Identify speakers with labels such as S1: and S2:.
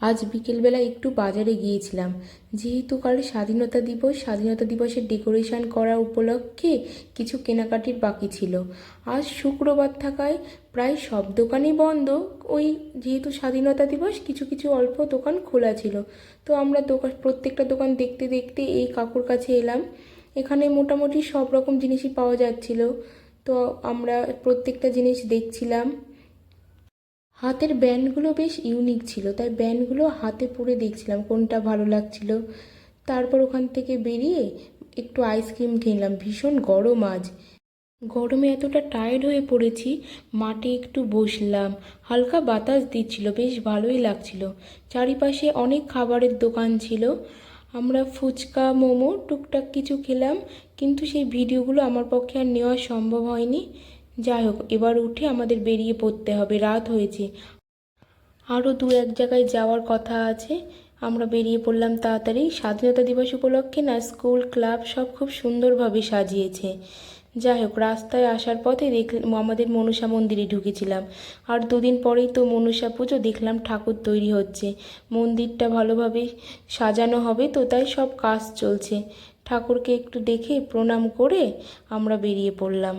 S1: আজ বিকেলবেলা একটু বাজারে গিয়েছিলাম, যেহেতু কাল স্বাধীনতা দিবস। স্বাধীনতা দিবসের ডেকোরেশন করা উপলক্ষে কিছু কেনাকাটির বাকি ছিল। আজ শুক্রবার থাকায় প্রায় সব দোকানই বন্ধ। ওই যেহেতু স্বাধীনতা দিবস, কিছু কিছু অল্প দোকান খোলা ছিল। তো আমরা প্রত্যেকটা দোকান দেখতে দেখতে এই কাকুর কাছে এলাম। এখানে মোটামুটি সব রকম জিনিসই পাওয়া যাচ্ছিল। তো আমরা প্রত্যেকটা জিনিস দেখছিলাম। হাতের ব্যান্ডগুলো বেশ ইউনিক ছিল, তাই ব্যান্ডগুলো হাতে পরে দেখছিলাম কোনটা ভালো লাগছিল। তারপর ওখান থেকে বেরিয়ে একটু আইসক্রিম খেলাম। ভীষণ গরম আজ, গরমে এতটা টায়ার্ড হয়ে পড়েছি। মাঠে একটু বসলাম, হালকা বাতাস দিচ্ছিল, বেশ ভালোই লাগছিল। চারিপাশে অনেক খাবারের দোকান ছিল। আমরা ফুচকা, মোমো টুকটাক কিছু খেলাম, কিন্তু সেই ভিডিওগুলো আমার পক্ষে আর নেওয়া সম্ভব হয়নি। যাই হোক, এবার উঠে আমাদের বেরিয়ে পড়তে হবে, রাত হয়েছে। আরও দু এক জায়গায় যাওয়ার কথা আছে। আমরা বেরিয়ে পড়লাম তাড়াতাড়ি। স্বাধীনতা দিবস উপলক্ষে না স্কুল ক্লাব সব খুব সুন্দরভাবে সাজিয়েছে। যাই হোক, রাস্তায় আসার পথে আমাদের মনসা মন্দিরে ঢুকেছিলাম। আর দুদিন পরেই তো মনসা পুজো, দেখলাম ঠাকুর তৈরি হচ্ছে। মন্দিরটা ভালোভাবে সাজানো হবে, তো তাই সব কাজ চলছে। ঠাকুরকে একটু দেখে প্রণাম করে আমরা বেরিয়ে পড়লাম।